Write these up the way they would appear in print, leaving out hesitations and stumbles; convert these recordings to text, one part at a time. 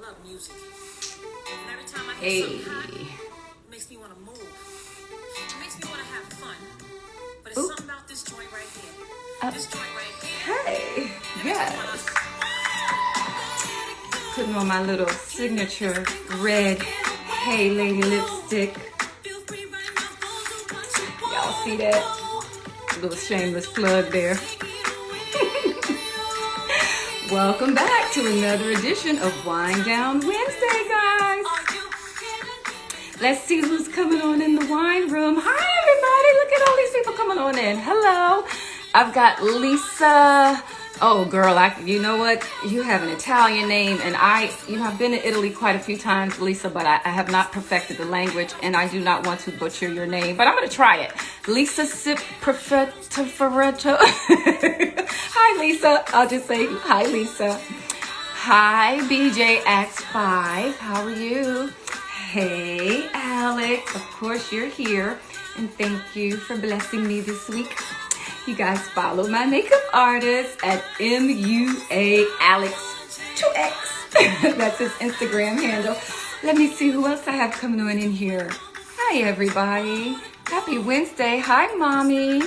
love music. And every time I hear Hey. something hot, it makes me want to move. It makes me want to have fun. But it's Ooh. something about this joint right here. This joint right here. Hey. It makes me Yes. want to... Putting on my little signature red Hey Lady lipstick. Y'all see that? Little shameless plug there. Welcome back to another edition of Wind Down Wednesday, guys. Let's see who's coming on in the wine room. Hi, everybody. Look at all these people coming on in. Hello. I've got Lisa. Oh, girl, you know what? You have an Italian name, and I've been to Italy quite a few times, Lisa, but I have not perfected the language, and I do not want to butcher your name, but I'm going to try it. Lisa Cipriferetto. Hi, Lisa. I'll just say hi, Lisa. Hi, BJ X5. How are you? Hey, Alex. Of course, you're here, and thank you for blessing me this week. You guys follow my makeup artist at MUA Alex 2X. That's his Instagram handle. Let me see who else I have coming on in here. Hi, everybody. Happy Wednesday. Hi, Mommy.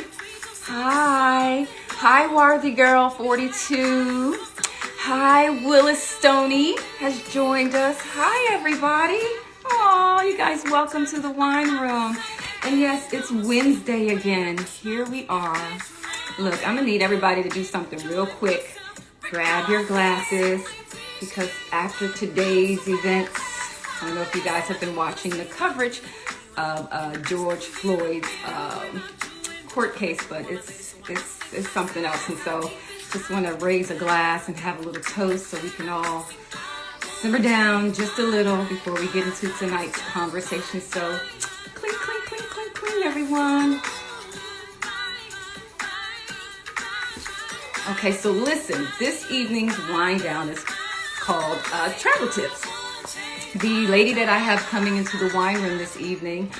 Hi. Hi, Worthy Girl 42. Hi, Willis Stoney has joined us. Hi, everybody. Oh, you guys, welcome to the wine room. And yes, it's Wednesday again. Here we are. Look, I'm going to need everybody to do something real quick. Grab your glasses, because after today's events, I don't know if you guys have been watching the coverage of George Floyd's court case, but it's something else. And so just want to raise a glass and have a little toast so we can all simmer down just a little before we get into tonight's conversation. So clink, clink, clink, clink, clink, everyone. Okay, so listen, this evening's wind down is called Travel Tips. The lady that I have coming into the wine room this evening,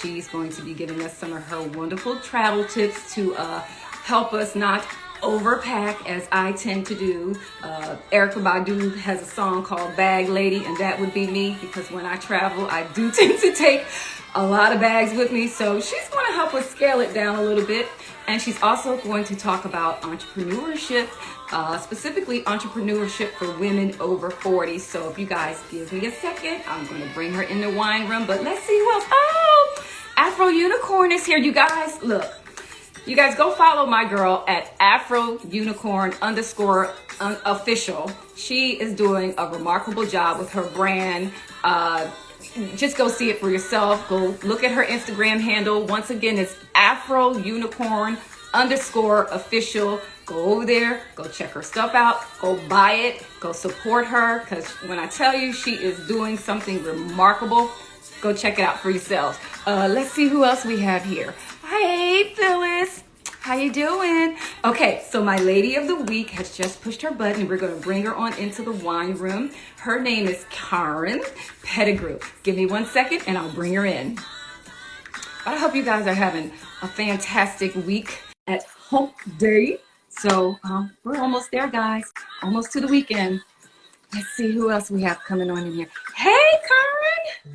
she's going to be giving us some of her wonderful travel tips to help us not overpack, as I tend to do. Erykah Badu has a song called Bag Lady, and that would be me, because when I travel, I do tend to take a lot of bags with me. So she's going to help us scale it down a little bit. And she's also going to talk about entrepreneurship, specifically entrepreneurship for women over 40. So if you guys give me a second, I'm going to bring her in the wine room. But let's see who else. Oh, Afro Unicorn is here. You guys, look. You guys go follow my girl at Afro Unicorn _ official. She is doing a remarkable job with her brand. Just go see it for yourself. Go look at her Instagram handle. Once again, it's Afro Unicorn _ official. Go over there, go check her stuff out, go buy it, go support her, because when I tell you she is doing something remarkable, go check it out for yourselves. Let's see who else we have here. Hey, Phyllis. How you doing? Okay, so my lady of the week has just pushed her button, and we're going to bring her on into the wine room. Her name is Karyn Pettigrew. Give me 1 second, and I'll bring her in. I hope you guys are having a fantastic week at Hump Day. So we're almost there, guys. Almost to the weekend. Let's see who else we have coming on in here. Hey, Karyn.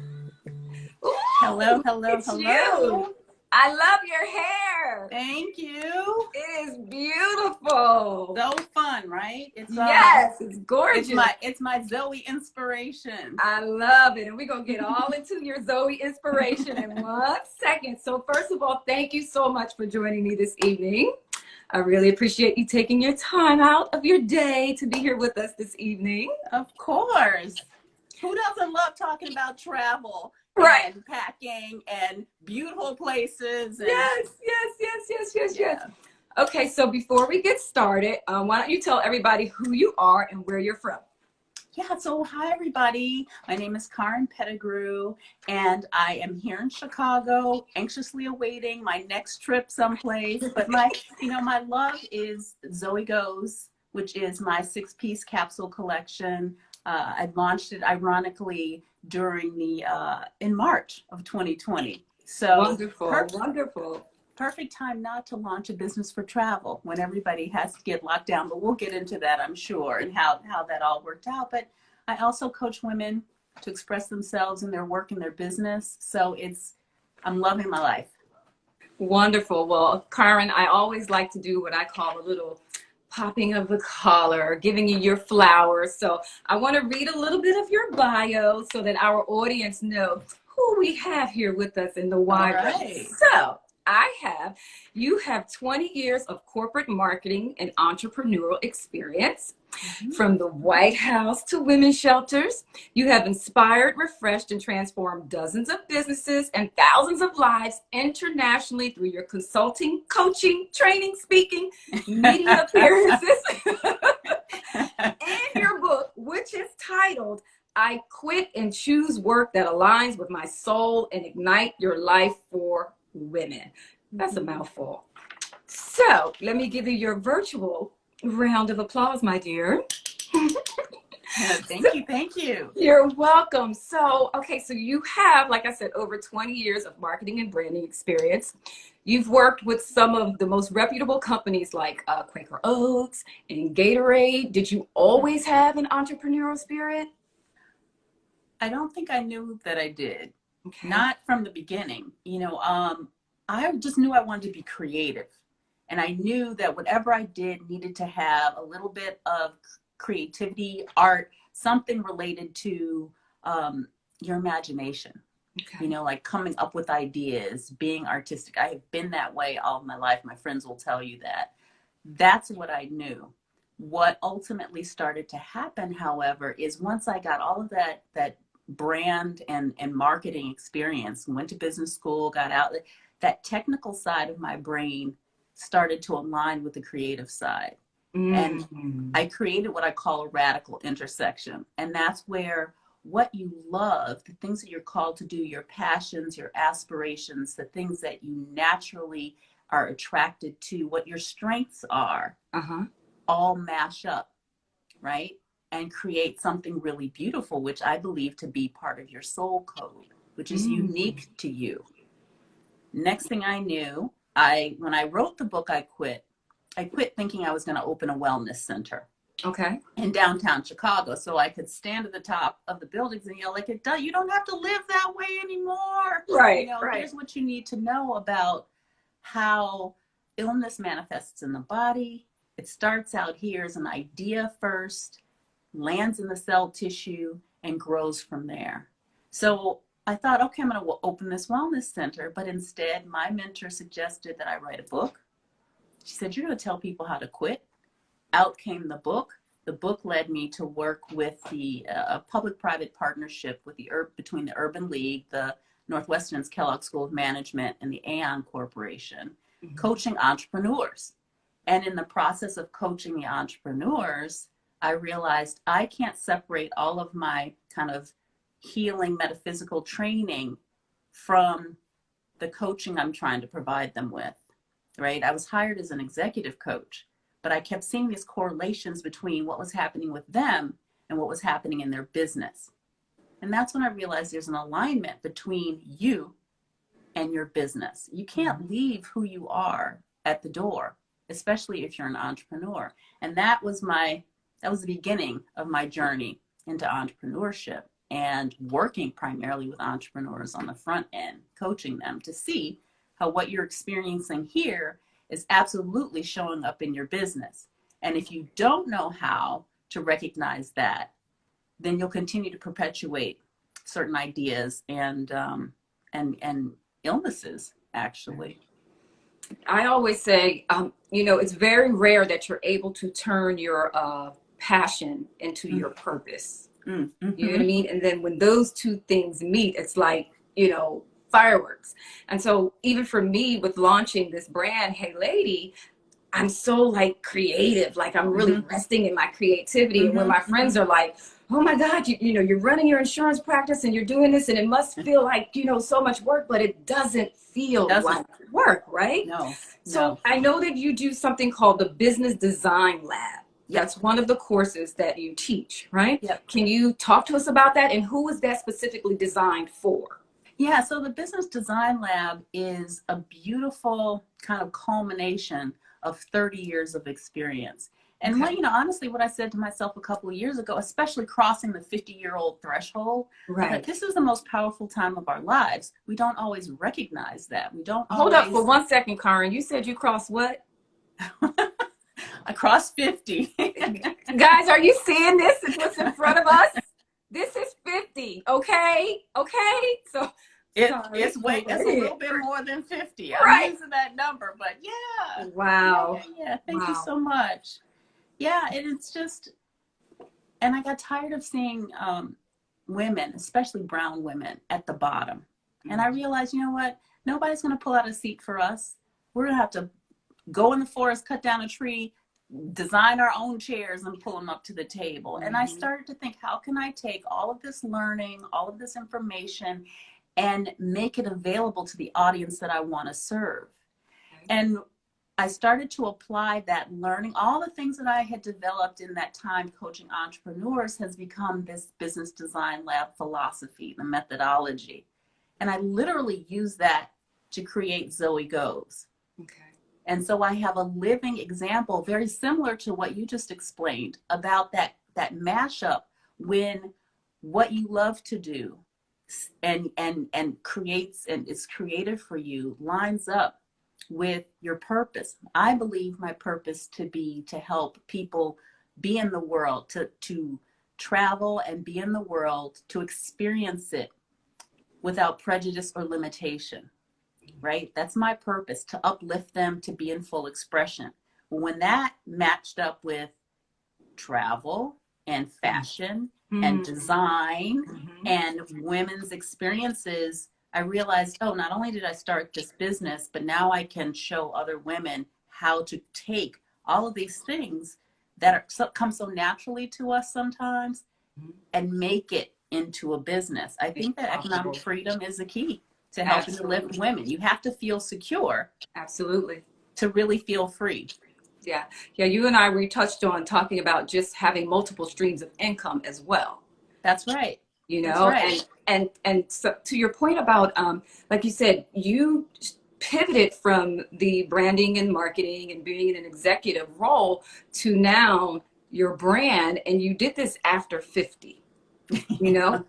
Ooh, Hello. it's you. I love your hair. Thank you. It is beautiful. So fun, right? Yes, it's gorgeous. It's my Zoe inspiration. I love it. And we're going to get all into your Zoe inspiration in 1 second. So first of all, thank you so much for joining me this evening. I really appreciate you taking your time out of your day to be here with us this evening. Of course. Who doesn't love talking about travel? Right. And packing and beautiful places. And Yes. Okay, so before we get started, why don't you tell everybody who you are and where you're from? Yeah, so hi everybody. My name is Karyn Pettigrew, and I am here in Chicago, anxiously awaiting my next trip someplace. But my love is Zoe Goes, which is my 6-piece capsule collection. I launched it ironically during in March of 2020. So Wonderful. Perfect time not to launch a business for travel when everybody has to get locked down, but we'll get into that, I'm sure, and how that all worked out. But I also coach women to express themselves in their work and their business. So I'm loving my life. Wonderful. Well, Karyn, I always like to do what I call a little popping of the collar, giving you your flowers. So I want to read a little bit of your bio so that our audience knows who we have here with us in the All wine room. right. So you have 20 years of corporate marketing and entrepreneurial experience. From the White House to women's shelters, you have inspired, refreshed, and transformed dozens of businesses and thousands of lives internationally through your consulting, coaching, training, speaking, media appearances, and your book, which is titled, I Quit and Choose Work That Aligns with My Soul and Ignite Your Life for Women. That's a mouthful. So let me give you your virtual round of applause, my dear. Thank you. You're welcome. So you have, like I said, over 20 years of marketing and branding experience. You've worked with some of the most reputable companies like Quaker Oats and Gatorade. Did you always have an entrepreneurial spirit? I don't think I knew that I did. Okay. Not from the beginning. I just knew I wanted to be creative. And I knew that whatever I did needed to have a little bit of creativity, art, something related to your imagination. Okay. Like coming up with ideas, being artistic. I have been that way all my life. My friends will tell you that. That's what I knew. What ultimately started to happen, however, is once I got all of that brand and marketing experience, went to business school, got out, that technical side of my brain started to align with the creative side. And I created what I call a radical intersection. And that's where what you love, the things that you're called to do, your passions, your aspirations, the things that you naturally are attracted to, what your strengths are, all mash up, right? And create something really beautiful, which I believe to be part of your soul code, which is unique to you. Next thing I knew, when I wrote the book, I quit thinking I was going to open a wellness center. Okay. In downtown Chicago, so I could stand at the top of the buildings and yell like, you don't have to live that way anymore. Right. Here's what you need to know about how illness manifests in the body. It starts out here as an idea first, lands in the cell tissue, and grows from there. So I thought, okay, I'm going to open this wellness center, but instead my mentor suggested that I write a book. She said, you're going to tell people how to quit. Out came the book. The book led me to work with the public-private partnership with between the Urban League, the Northwestern's Kellogg School of Management, and the Aon Corporation, coaching entrepreneurs. And in the process of coaching the entrepreneurs, I realized I can't separate all of my kind of healing metaphysical training from the coaching I'm trying to provide them with, right? I was hired as an executive coach, but I kept seeing these correlations between what was happening with them and what was happening in their business. And that's when I realized there's an alignment between you and your business. You can't leave who you are at the door, especially if you're an entrepreneur. And that was the beginning of my journey into entrepreneurship and working primarily with entrepreneurs on the front end, coaching them to see how what you're experiencing here is absolutely showing up in your business. And if you don't know how to recognize that, then you'll continue to perpetuate certain ideas and illnesses, actually. I always say, it's very rare that you're able to turn your passion into your purpose. You know what I mean? And then when those two things meet, it's like, fireworks. And so even for me with launching this brand, Hey Lady, I'm so creative, I'm really resting in my creativity. And when my friends are like, oh my God, you're running your insurance practice and you're doing this and it must feel like, so much work, but it doesn't feel like work, right? No. So I know that you do something called the Business Design Lab. That's one of the courses that you teach, right? Yep. Can you talk to us about that and who is that specifically designed for? Yeah, so the Business Design Lab is a beautiful kind of culmination of 30 years of experience. And Okay. what, honestly, what I said to myself a couple of years ago, especially crossing the 50-year-old threshold, I thought, Right. this is the most powerful time of our lives. We don't always recognize that. We don't Hold up always. for 1 second, Karyn. You said you crossed what? I crossed 50. Guys, are you seeing this? Is what's in front of us? This is 50. Okay. Okay. So sorry. It's a little bit more than 50. I'm Right. using that number, but yeah. Wow. Yeah. Thank you Wow. so much. Yeah, and it's just, and I got tired of seeing women, especially brown women, at the bottom. And I realized, you know what? Nobody's going to pull out a seat for us. We're going to have to go in the forest, cut down a tree, design our own chairs and pull them up to the table. And I started to think, how can I take all of this learning, all of this information, and make it available to the audience that I want to serve? And I started to apply that learning. All the things that I had developed in that time coaching entrepreneurs has become this business design lab philosophy, the methodology. And I literally use that to create Zoe Goes. Okay. And so I have a living example, very similar to what you just explained, about that mashup when what you love to do and creates and is created for you lines up with your purpose. I believe my purpose to be to help people be in the world, to travel and be in the world, to experience it without prejudice or limitation. Right? That's my purpose, to uplift them, to be in full expression. When that matched up with travel and fashion and design and women's experiences, I realized, oh, not only did I start this business, but now I can show other women how to take all of these things that come so naturally to us sometimes and make it into a business. I think that economic freedom is the key to helping to lift women. You have to feel secure. Absolutely. To really feel free. Yeah. Yeah. You and I, we touched on talking about just having multiple streams of income as well. That's right. That's right. And so to your point about, like you said, you pivoted from the branding and marketing and being in an executive role to now your brand, and you did this after 50. No,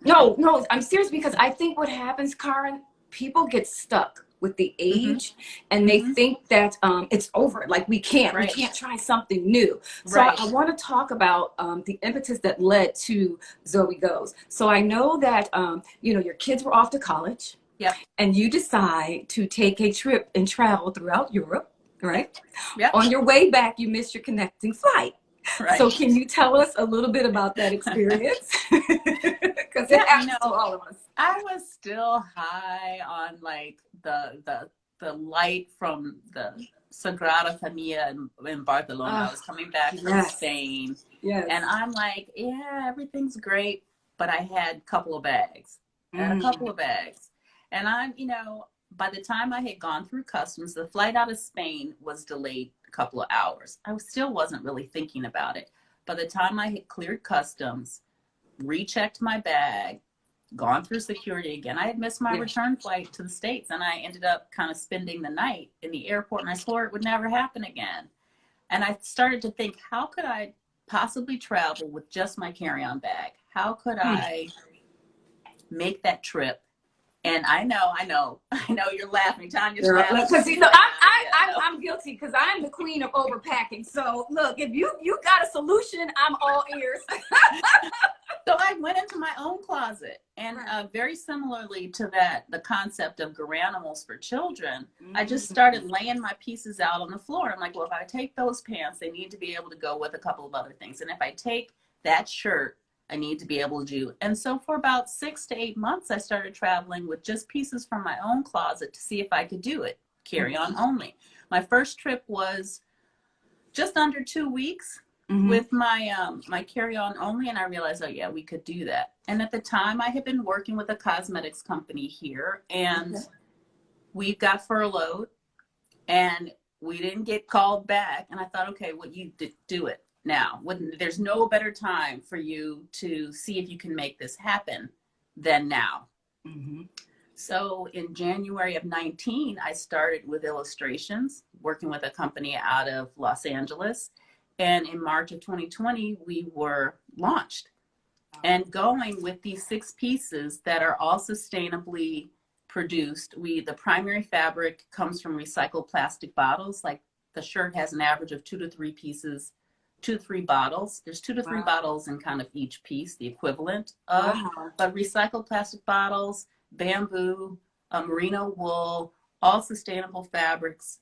I'm serious, because I think what happens, Karyn, people get stuck with the age and they think that it's over. Like we can't try something new. So I want to talk about the impetus that led to Zoe Goes. So I know that, your kids were off to college. Yep. And you decide to take a trip and travel throughout Europe, right? Yep. On your way back, you missed your connecting flight. Right. So can you tell us a little bit about that experience? Because it happens to all of us. I was still high on like the light from the Sagrada Familia in Barcelona. I was coming back from Spain. Yes. And I'm like, yeah, everything's great. But I had a couple of bags. And I'm, by the time I had gone through customs, the flight out of Spain was delayed a couple of hours. I still wasn't really thinking about it. By the time I had cleared customs, rechecked my bag, gone through security again, I had missed my return flight to the States, and I ended up kind of spending the night in the airport, and I swore it would never happen again. And I started to think, how could I possibly travel with just my carry-on bag? How could I make that trip? And I know you're laughing. Tanya's laughing. Because I'm guilty, because I'm the queen of overpacking. So look, if you got a solution, I'm all ears. So I went into my own closet, and very similarly to the concept of Garanimals for children, I just started laying my pieces out on the floor. I'm like, well, if I take those pants, they need to be able to go with a couple of other things. And if I take that shirt, I need to be able to do. And so for about 6 to 8 months, I started traveling with just pieces from my own closet to see if I could do it, carry on only. My first trip was just under 2 weeks with my my carry on only, and I realized, oh yeah, we could do that. And at the time, I had been working with a cosmetics company here, and we got furloughed, and we didn't get called back. And I thought, okay, well, you do it now. There's no better time for you to see if you can make this happen than now. So in January of 19, I started with illustrations, working with a company out of Los Angeles. And in March of 2020, we were launched and going with these 6 pieces that are all sustainably produced. The primary fabric comes from recycled plastic bottles. Like the shirt has an average of 2 to 3 pieces, 2 to 3 bottles. There's 2 to 3 bottles in kind of each piece, the equivalent of, but recycled plastic bottles, bamboo, merino wool, all sustainable fabrics.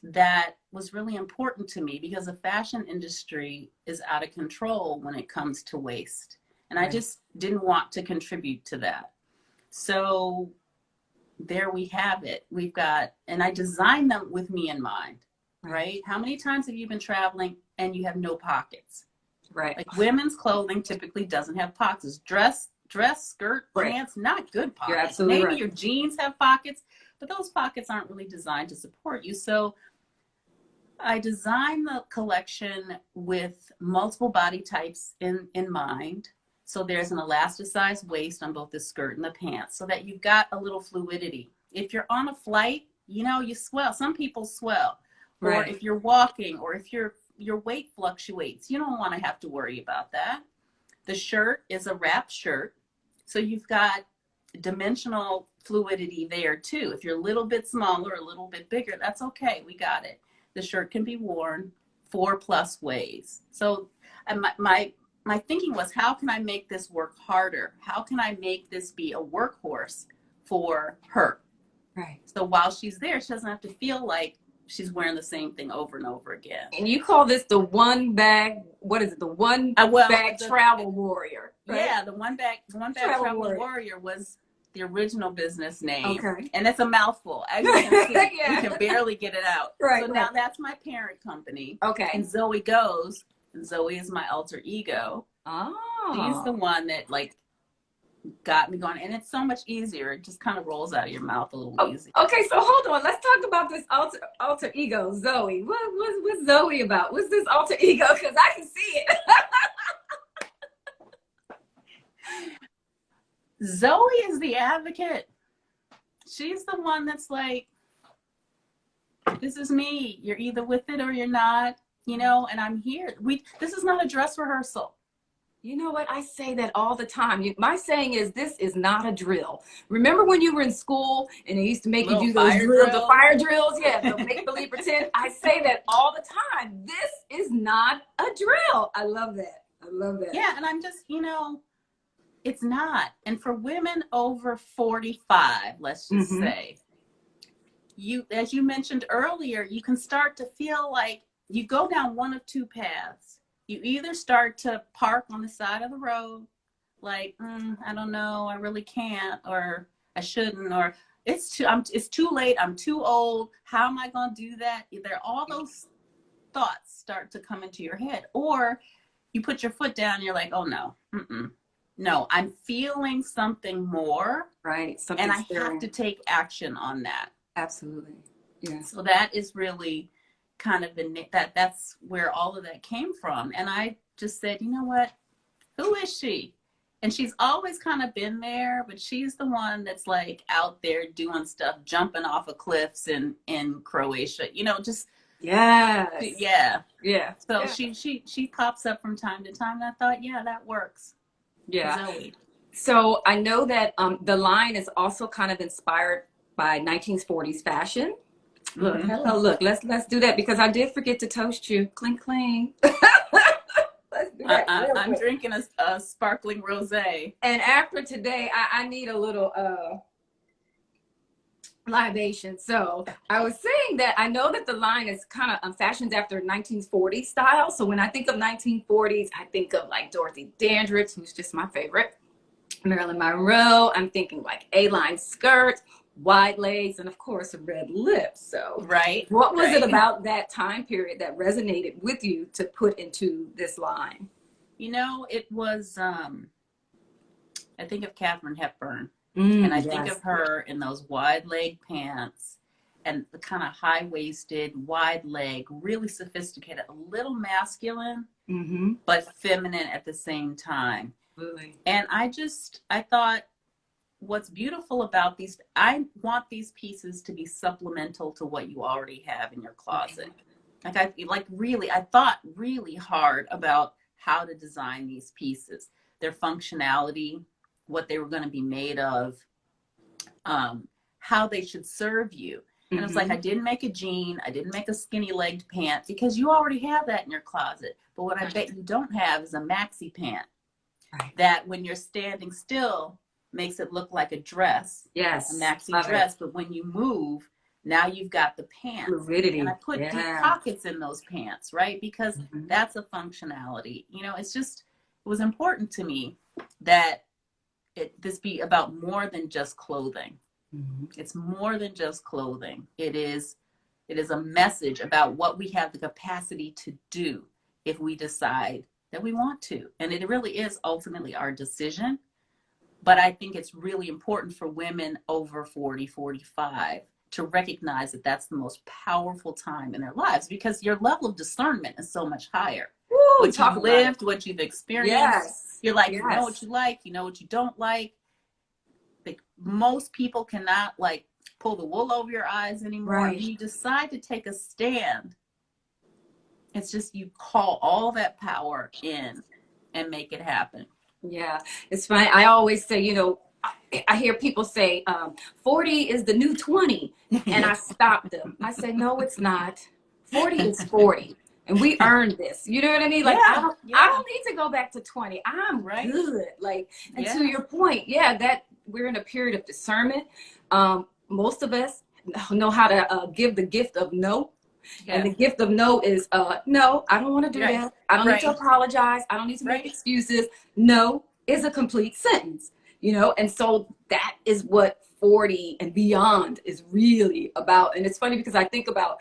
That was really important to me because the fashion industry is out of control when it comes to waste. And I just didn't want to contribute to that. So there we have it. We've got, and I designed them with me in mind, right? How many times have you been traveling and you have no pockets? Right. Like women's clothing typically doesn't have pockets. Dress, skirt, pants, not good pockets. You're absolutely Maybe right. your jeans have pockets, but those pockets aren't really designed to support you. So I designed the collection with multiple body types in mind. So there's an elasticized waist on both the skirt and the pants so that you've got a little fluidity. If you're on a flight, you know, you swell. Some people swell. Or if you're walking, or if your weight fluctuates, you don't want to have to worry about that. The shirt is a wrap shirt. So you've got dimensional fluidity there too. If you're a little bit smaller, a little bit bigger, that's okay. We got it. The shirt can be worn 4+ ways. So my thinking was, how can I make this work harder? How can I make this be a workhorse for her? Right. So while she's there, she doesn't have to feel like she's wearing the same thing over and over again. And you call this the one bag, what is it? The one bag travel warrior. Right? Yeah, the one bag travel warrior was the original business name. Okay. And it's a mouthful. As you can see, we can barely get it out. Right. So now that's my parent company. Okay. And Zoe goes. And Zoe is my alter ego. Oh. She's the one that like got me going. And it's so much easier. It just kind of rolls out of your mouth a little easier. Okay, so hold on. Let's talk about this alter ego, Zoe. What's Zoe about? What's this alter ego? Because I can see it. Zoe is the advocate. She's the one that's like, this is me. You're either with it or you're not, you know, and I'm here. This is not a dress rehearsal. You know what? I say that all the time. My saying is, this is not a drill. Remember when you were in school and they used to make you do those drills, the fire drills? Yeah, the make-believe pretend. I say that all the time. This is not a drill. I love that. I love that. Yeah, and I'm just, you know, it's not. And for women over 45, let's just say, as you mentioned earlier, you can start to feel like you go down one of 2 paths. You either start to park on the side of the road, like, I don't know, I really can't, or I shouldn't, or it's too late, I'm too old, how am I going to do that? All those thoughts start to come into your head. Or you put your foot down and you're like, oh no, no, I'm feeling something more. Right. And I have to take action on that. Absolutely. Yeah. So that is really kind of that's where all of that came from. And I just said, you know what, who is she? And she's always kind of been there, but she's the one that's like out there doing stuff, jumping off of cliffs in Croatia, you know, just yeah. So she pops up from time to time, and I thought, yeah, that works. Yeah. Zoe. So I know that the line is also kind of inspired by 1940s fashion. Look, hello, look, let's do that, because I did forget to toast you. Clink, clink. Let's do that. I'm drinking a sparkling rosé. And after today, I need a little libation. So I was saying that I know that the line is kind of fashioned after 1940s style. So when I think of 1940s, I think of like Dorothy Dandridge, who's just my favorite. Marilyn Monroe. I'm thinking like A-line skirts, wide legs, and of course a red lip. So what was it about that time period that resonated with you to put into this line? You know, it was I think of Katharine Hepburn, and I think of her in those wide leg pants and the kind of high-waisted, wide leg, really sophisticated, a little masculine, but feminine at the same time. Absolutely. And I thought, what's beautiful about these, I want these pieces to be supplemental to what you already have in your closet. I thought really hard about how to design these pieces, their functionality, what they were going to be made of, how they should serve you. And it was like, I didn't make a jean, I didn't make a skinny legged pant, because you already have that in your closet. But what I bet you don't have is a maxi pant that when you're standing still makes it look like a dress. Yes. A maxi dress. But when you move, now you've got the pants. Fluidity. And I put deep pockets in those pants, right? Because that's a functionality. You know, it was important to me that this be about more than just clothing. It's more than just clothing. It is a message about what we have the capacity to do if we decide that we want to. And it really is ultimately our decision. But I think it's really important for women over 40, 45 to recognize that that's the most powerful time in their lives, because your level of discernment is so much higher. Woo, what you've lived, what you've experienced. You're like, you know what you like, you know what you don't like. Like, most people cannot like pull the wool over your eyes anymore. When you decide to take a stand, it's just you call all that power in and make it happen. Yeah, it's funny. I always say, you know, I hear people say 40 is the new 20, and I stop them. I say, no, it's not. 40 is 40. And we earned this. You know what I mean? Like, I don't need to go back to 20. I'm good. Like, and to your point, that we're in a period of discernment. Most of us know how to give the gift of no. And the gift of no is, no, I don't want to do that. I don't need to apologize. I don't need to make excuses. No is a complete sentence, you know? And so that is what 40 and beyond is really about. And it's funny because I think about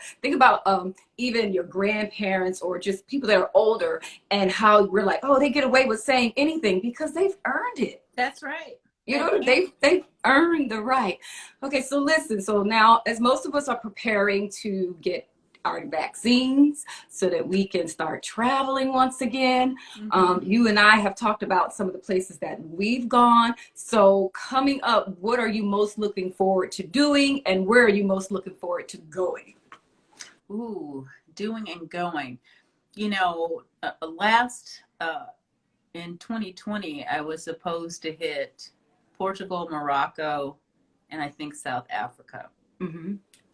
even your grandparents or just people that are older, and how we're like, oh, they get away with saying anything because they've earned it. That's right. You know, they've earned the right. Okay, so listen, so now as most of us are preparing to get our vaccines so that we can start traveling once again. You and I have talked about some of the places that we've gone. So coming up, what are you most looking forward to doing, and where are you most looking forward to going? Ooh, doing and going. You know, in 2020, I was supposed to hit Portugal, Morocco, and I think South Africa.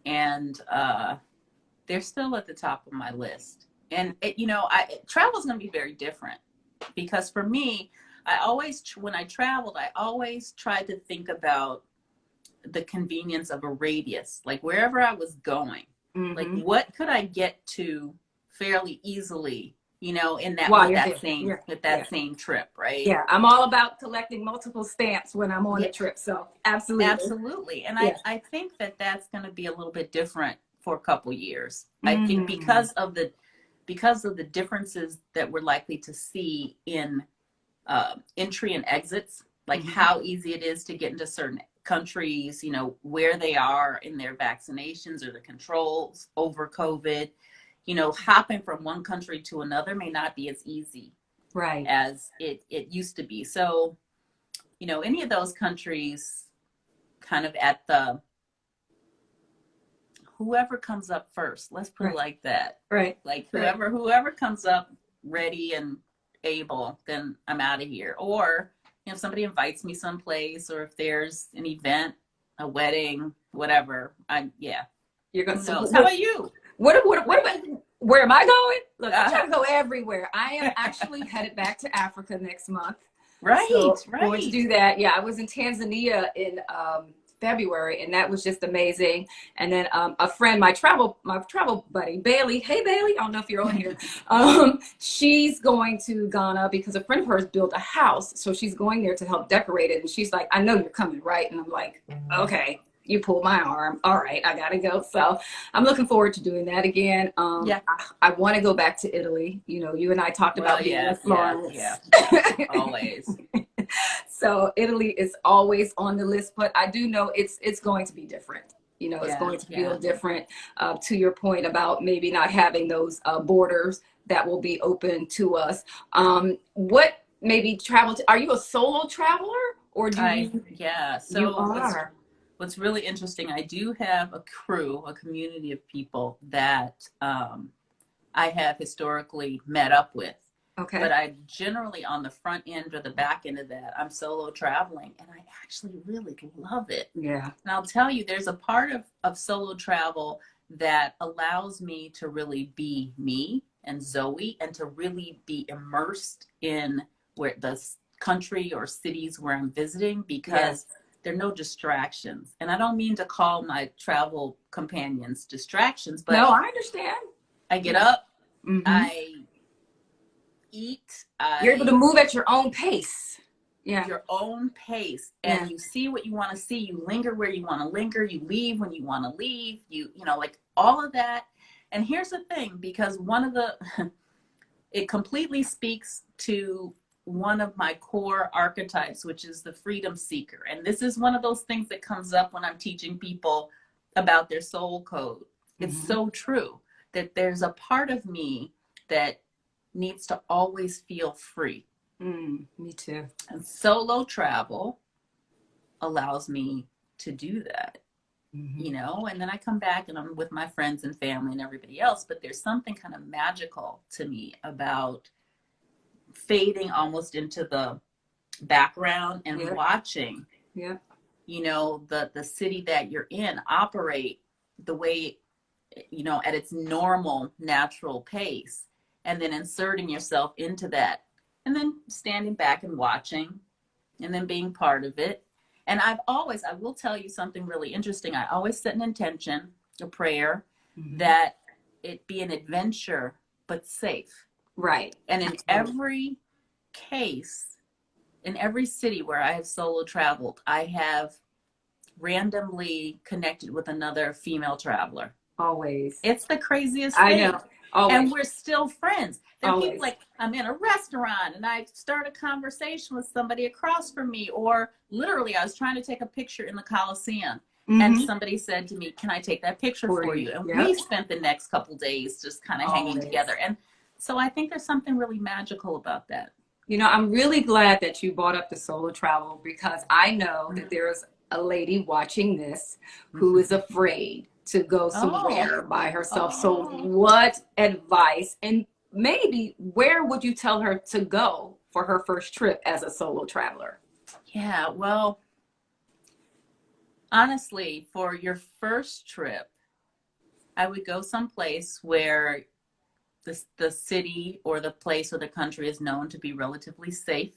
And they're still at the top of my list. And travel is going to be very different, because for me, when I traveled, I always tried to think about the convenience of a radius, like wherever I was going, like what could I get to fairly easily, you know, in that with that same trip, right? Yeah, I'm all about collecting multiple stamps when I'm on a trip, so absolutely. And I think that that's going to be a little bit different for a couple years. I think because of the differences that we're likely to see in entry and exits, like how easy it is to get into certain countries, you know, where they are in their vaccinations or the controls over COVID. You know, hopping from one country to another may not be as easy as it used to be. So, you know, any of those countries kind of at the whoever comes up first, let's put it like that. Like whoever comes up ready and able, then I'm out of here. Or, you know, if somebody invites me someplace, or if there's an event, a wedding, whatever, you're going to. So how about you? What about, where am I going? Look, I'm trying to go everywhere. I am actually headed back to Africa next month. So going to do that. Yeah, I was in Tanzania in February, and that was just amazing. And then a friend, my travel buddy, Bailey. Hey, Bailey, I don't know if you're on here. She's going to Ghana because a friend of hers built a house. So she's going there to help decorate it. And she's like, I know you're coming, right? And I'm like, okay. You pulled my arm. All right, I gotta go. So I'm looking forward to doing that again. I want to go back to Italy. You know, you and I talked about being in Florence. Always. So Italy is always on the list, but I do know it's going to be different. You know, it's going to feel different. To your point about maybe not having those borders that will be open to us. What maybe are you a solo traveler, or do you? Yeah. So you are. What's really interesting, I do have a community of people that I have historically met up with. Okay. But I generally, on the front end or the back end of that, I'm solo traveling, and I actually really love it. Yeah. And I'll tell you, there's a part of solo travel that allows me to really be me and Zoe, and to really be immersed in where the country or cities where I'm visiting, because there are no distractions. And I don't mean to call my travel companions distractions, but No, I understand. I get up, Mm-hmm. I eat, You're able to move at your own pace. Yeah. Your own pace, and you see what you want to see, you linger where you want to linger, you leave when you want to leave, you know, like all of that. And here's the thing, because one of the it completely speaks to one of my core archetypes, which is the freedom seeker. And this is one of those things that comes up when I'm teaching people about their soul code. It's so true that there's a part of me that needs to always feel free. Me too. And solo travel allows me to do that, you know, and then I come back and I'm with my friends and family and everybody else, but there's something kind of magical to me about fading almost into the background and watching, you know, the city that you're in operate the way, you know, at its normal, natural pace, and then inserting yourself into that, and then standing back and watching, and then being part of it. And I will tell you something really interesting. I always set an intention, a prayer, that it be an adventure, but safe. Right. And in every case, in every city where I have solo traveled, I have randomly connected with another female traveler. Always. It's the craziest thing. I know. Always. And we're still friends. There are people, Always. like, I'm in a restaurant and I start a conversation with somebody across from me, or literally I was trying to take a picture in the Coliseum and somebody said to me, can I take that picture for you? And we spent the next couple days just kind of hanging together. And so I think there's something really magical about that. You know, I'm really glad that you brought up the solo travel, because I know that there's a lady watching this who is afraid to go somewhere by herself. So what advice, and maybe where would you tell her to go for her first trip as a solo traveler? Yeah, well, honestly, for your first trip, I would go someplace where the city or the place or the country is known to be relatively safe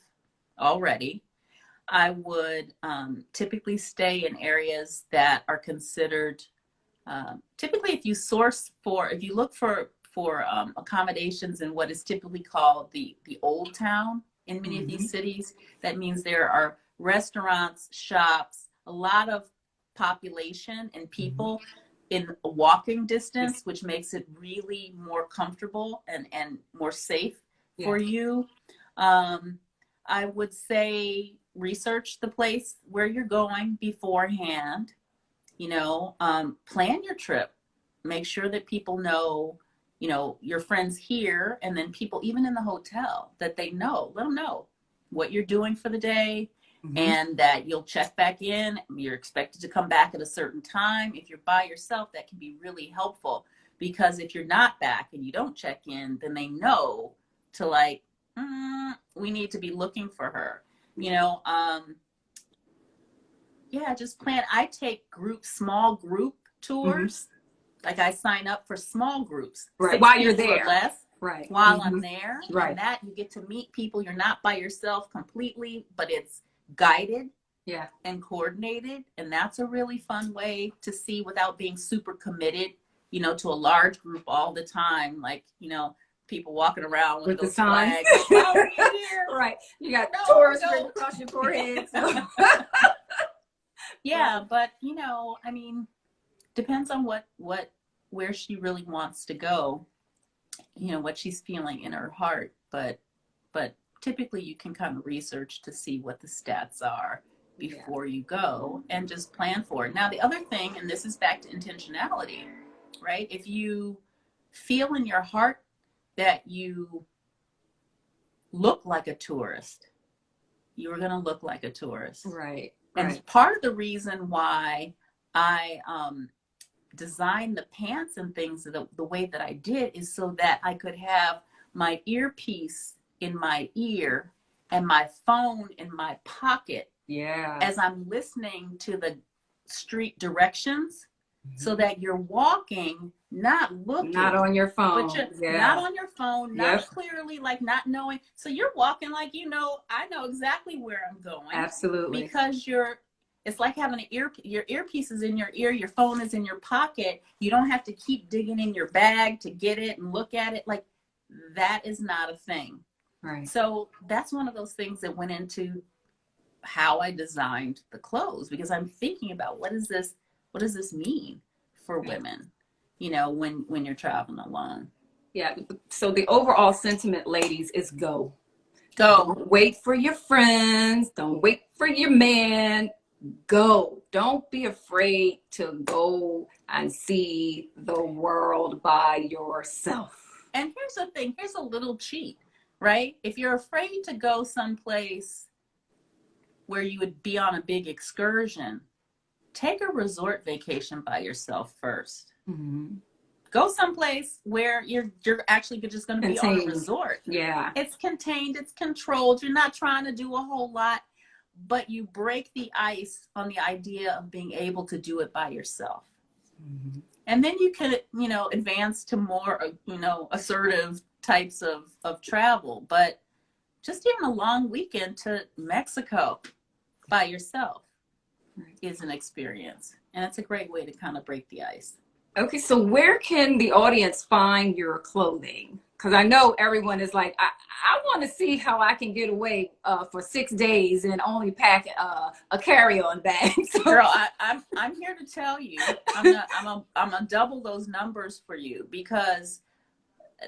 already. I would typically stay in areas that are considered, typically if you look for accommodations in what is typically called the old town in many of these cities, that means there are restaurants, shops, a lot of population and people in walking distance, which makes it really more comfortable and more safe for you. I would say research the place where you're going beforehand, you know, plan your trip, make sure that people know, you know, your friends here, and then people even in the hotel, that they know, let them know what you're doing for the day, and that you'll check back in. You're expected to come back at a certain time. If you're by yourself, that can be really helpful, because if you're not back and you don't check in, then they know to, like, we need to be looking for her, you know. Just plan. I take small group tours. Like, I sign up for small groups, while you're there, or less, while I'm there, and that you get to meet people. You're not by yourself completely, but it's guided and coordinated, and that's a really fun way to see without being super committed, you know, to a large group all the time, like, you know, people walking around with those flags. Right, you got tourists across your forehead. But you know, I mean, depends on where she really wants to go, you know, what she's feeling in her heart, but typically you can kind of research to see what the stats are before you go, and just plan for it. Now, the other thing, and this is back to intentionality, right? If you feel in your heart that you look like a tourist, you're going to look like a tourist. Right. And part of the reason why I designed the pants and things the way that I did is so that I could have my earpiece in my ear and my phone in my pocket as I'm listening to the street directions, so that you're walking, not looking, not on your phone, but you're not on your phone, not clearly, like not knowing. So you're walking like, you know, I know exactly where I'm going. Absolutely. Because it's like having your earpiece is in your ear, your phone is in your pocket. You don't have to keep digging in your bag to get it and look at it. Like, that is not a thing. Right. So that's one of those things that went into how I designed the clothes, because I'm thinking about what does this mean for women, you know, when you're traveling alone. Yeah. So the overall sentiment, ladies, is go. Don't wait for your friends. Don't wait for your man. Go. Don't be afraid to go and see the world by yourself. And here's the thing. Here's a little cheat, right? If you're afraid to go someplace where you would be on a big excursion, take a resort vacation by yourself first. Mm-hmm. Go someplace where you're actually just going to be on a resort. Yeah. It's contained, it's controlled. You're not trying to do a whole lot, but you break the ice on the idea of being able to do it by yourself. Mm-hmm. And then you can, you know, advance to more, you know, assertive types of travel. But just even a long weekend to Mexico by yourself is an experience. And it's a great way to kind of break the ice. Okay, so where can the audience find your clothing? Because I know everyone is like, I want to see how I can get away for 6 days and only pack a carry-on bag. So. Girl, I'm here to tell you, I'm gonna double those numbers for you, because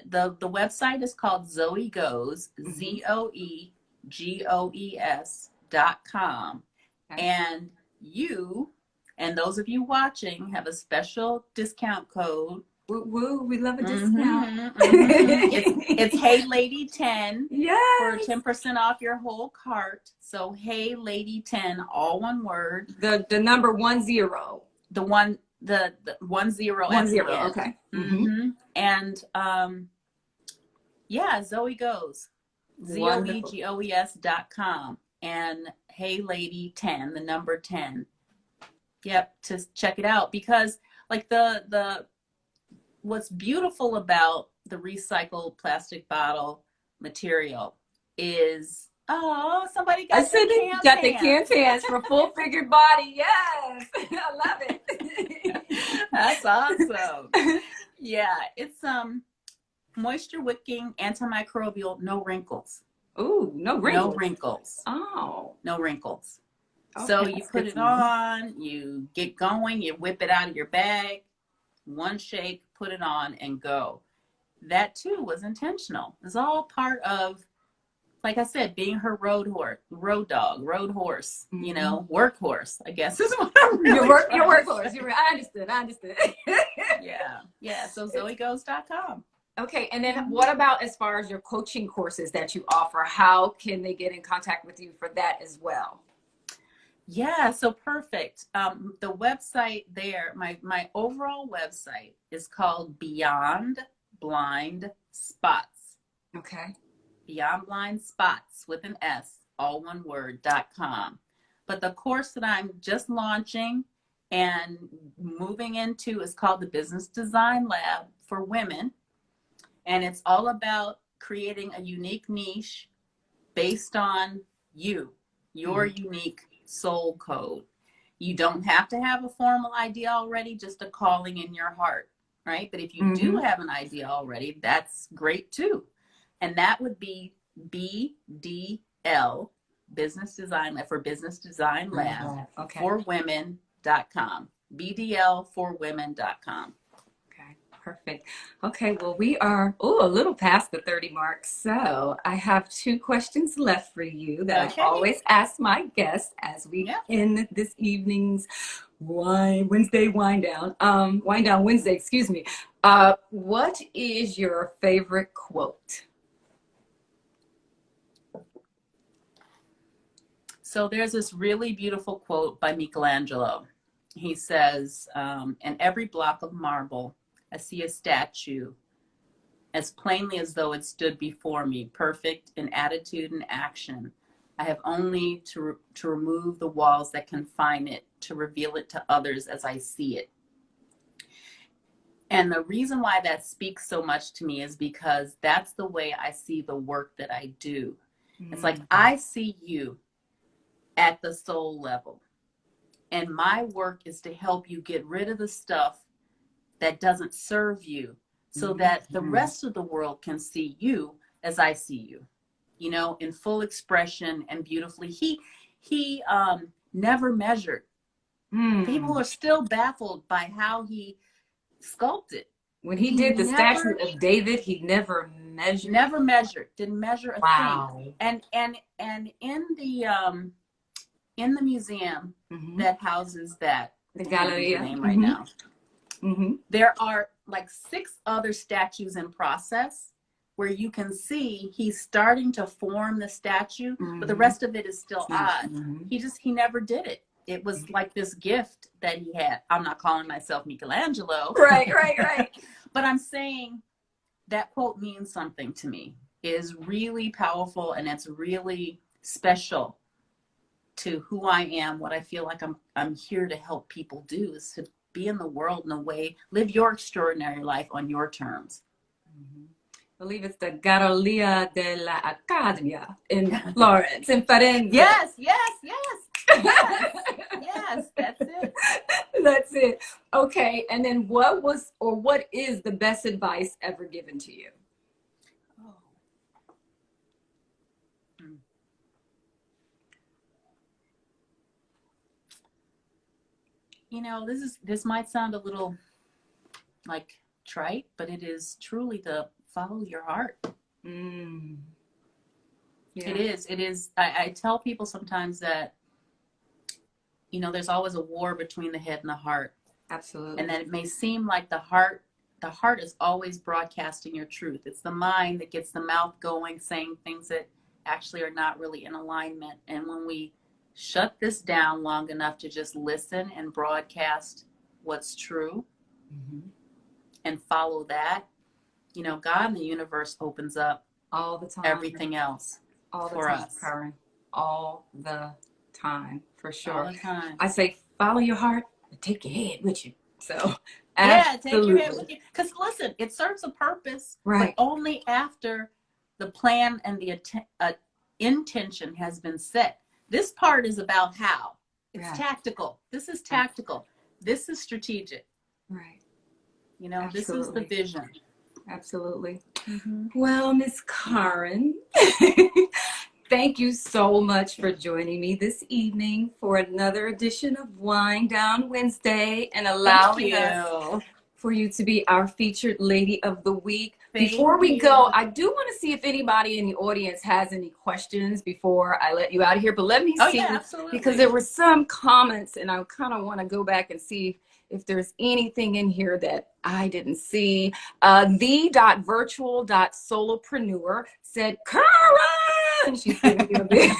the website is called Zoe Goes, ZoeGoes.com, and you and those of you watching have a special discount code. Woo woo, we love a discount. It's Hey Lady 10 for 10% off your whole cart. So Hey Lady 10, all one word. The number 10. The 1 0 1 0. Okay. Mm-hmm. And Zoe Goes, ZoeGoes.com, and Hey Lady 10, the number 10. Yep, to check it out, because like the what's beautiful about the recycled plastic bottle material is, oh, somebody got the can pants for full figured body. Yes, I love it. That's awesome. Yeah, it's moisture wicking, antimicrobial, no wrinkles. Ooh, no wrinkles. No wrinkles. Oh, no wrinkles. Okay, so you put it on, you get going, you whip it out of your bag, one shake, put it on, and go. That too was intentional. It's all part of, like I said, being her road dog, mm-hmm. You know, workhorse, I guess is what I'm really your workhorse. I understood. Yeah. So ZoeGoes.com. Okay, and then what about as far as your coaching courses that you offer? How can they get in contact with you for that as well? Yeah, so perfect. The website there, my overall website is called Beyond Blind Spots. Okay. Beyond Blind Spots with an S, all one word.com. But the course that I'm just launching and moving into is called the Business Design Lab for Women. And it's all about creating a unique niche based on your unique soul code. You don't have to have a formal idea already, just a calling in your heart, right? But if you do have an idea already, that's great too. And that would be BDL, Business Design Lab, for Business Design Lab for Women.com. BDL4women.com. Perfect. Okay, well, we are a little past the 30 mark, so I have 2 questions left for you that I always ask my guests as we end this evening's Wednesday wind down Wednesday, excuse me. What is your favorite quote? So there's this really beautiful quote by Michelangelo, he says, in every block of marble, I see a statue as plainly as though it stood before me, perfect in attitude and action. I have only to remove the walls that confine it, to reveal it to others as I see it. And the reason why that speaks so much to me is because that's the way I see the work that I do. It's like I see you at the soul level. And my work is to help you get rid of the stuff that doesn't serve you so that the rest of the world can see you as I see you, you know, in full expression and beautifully. He never measured. People are still baffled by how he sculpted. When he did the statue of David, he never measured. Never measured. Didn't measure a thing. And in the museum that houses that, the gallery name right now, there are like 6 other statues in process where you can see he's starting to form the statue, but the rest of it is still odd. He never did it. It was like this gift that he had. I'm not calling myself Michelangelo. Right. But I'm saying that quote means something to me. It is really powerful, and it's really special to who I am. What I feel like I'm here to help people do is to be in the world in a way, live your extraordinary life on your terms. I believe it's the Galleria dell'Accademia in Florence, in Firenze. Yes, that's it. That's it. Okay, and then what is the best advice ever given to you? You know, this might sound a little like trite, but it is truly to follow your heart. Yeah. It is. I tell people sometimes that, you know, there's always a war between the head and the heart. Absolutely. And that it may seem like the heart is always broadcasting your truth. It's the mind that gets the mouth going, saying things that actually are not really in alignment. And when we shut this down long enough to just listen and broadcast what's true and follow that, you know, God and the universe opens up all the time, everything else all the for time, us. Karyn. All the time, for sure. All the time. I say follow your heart, but take your head with you. So yeah, take your head with you. Because listen, it serves a purpose, right? But only after the plan and the intention has been set. This part is about how. It's tactical. This is tactical. This is strategic. Right. You know, This is the vision. Absolutely. Well, Miss Karyn, thank you so much for joining me this evening for another edition of Wind Down Wednesday and allowing us for you to be our featured Lady of the Week. Before we go, I do want to see if anybody in the audience has any questions before I let you out of here. But let me see, because there were some comments, and I kind of want to go back and see if there's anything in here that I didn't see. The.virtual.solopreneur said, Karyn! She's giving me a big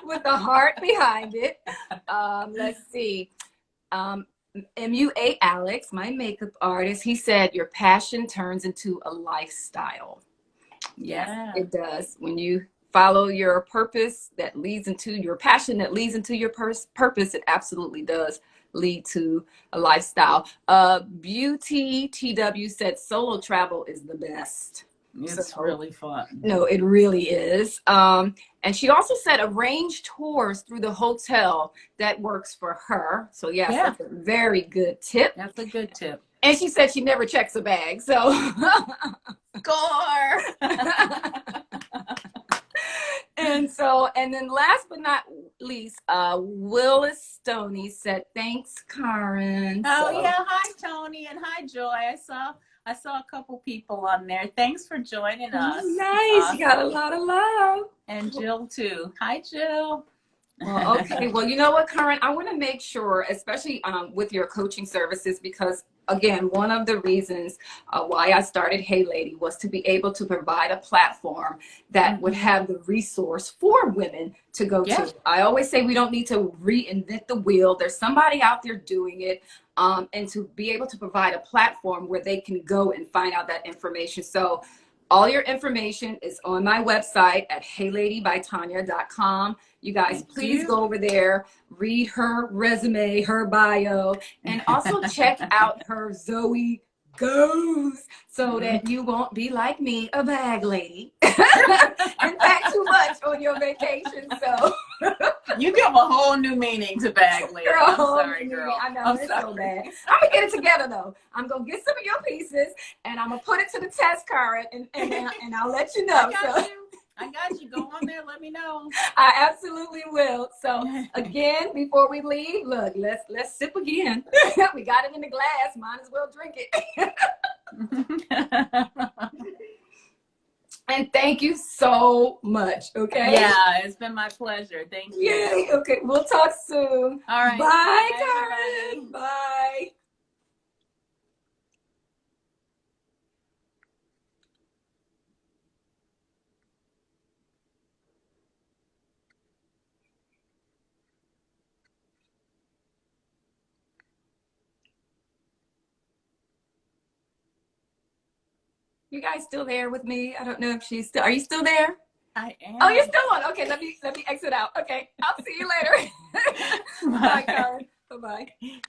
with the heart behind it. Let's see. MUA Alex, my makeup artist, he said, your passion turns into a lifestyle. Yes, it does. When you follow your purpose that leads into your passion, that leads into your purpose, it absolutely does lead to a lifestyle. Beauty TW said solo travel is the best. It's really fun. No, it really is. And she also said arrange tours through the hotel that works for her. So yes, that's a very good tip. That's a good tip. And she said she never checks a bag. So score. And then last but not least, Willis Stoney said, thanks, Karyn. Hi Tony and hi Joy. I saw a couple people on there. Thanks for joining us. Nice. Awesome. You got a lot of love. And Jill too. Hi Jill. Well, okay. Well, you know what, Karyn, I want to make sure, especially with your coaching services, because again, one of the reasons why I started Hey Lady was to be able to provide a platform that would have the resource for women to go to. I always say we don't need to reinvent the wheel. There's somebody out there doing it, and to be able to provide a platform where they can go and find out that information. So all your information is on my website at heyladybytanya.com. You guys, please go over there, read her resume, her bio, and also check out her Zoe Goes, so that you won't be like me, a bag lady, and pack too much on your vacation. So you give a whole new meaning to bag lady. I'm sorry, girl. I know, it's so bad. I'm gonna get it together though. I'm gonna get some of your pieces and I'm gonna put it to the test, Karyn, and I'll let you know. I got you. Go on there. Let me know. I absolutely will. So again, before we leave, look, let's sip again. We got it in the glass. Might as well drink it. And thank you so much. Okay. Yeah, it's been my pleasure. Thank you. Yay. Okay. We'll talk soon. All right. Bye, Bye, Karyn. Bye. You guys still there with me? I don't know if she's still. Are you still there? I am. Oh, you're still on. Okay, let me exit out. Okay, I'll see you later. Bye, Karyn. Bye-bye.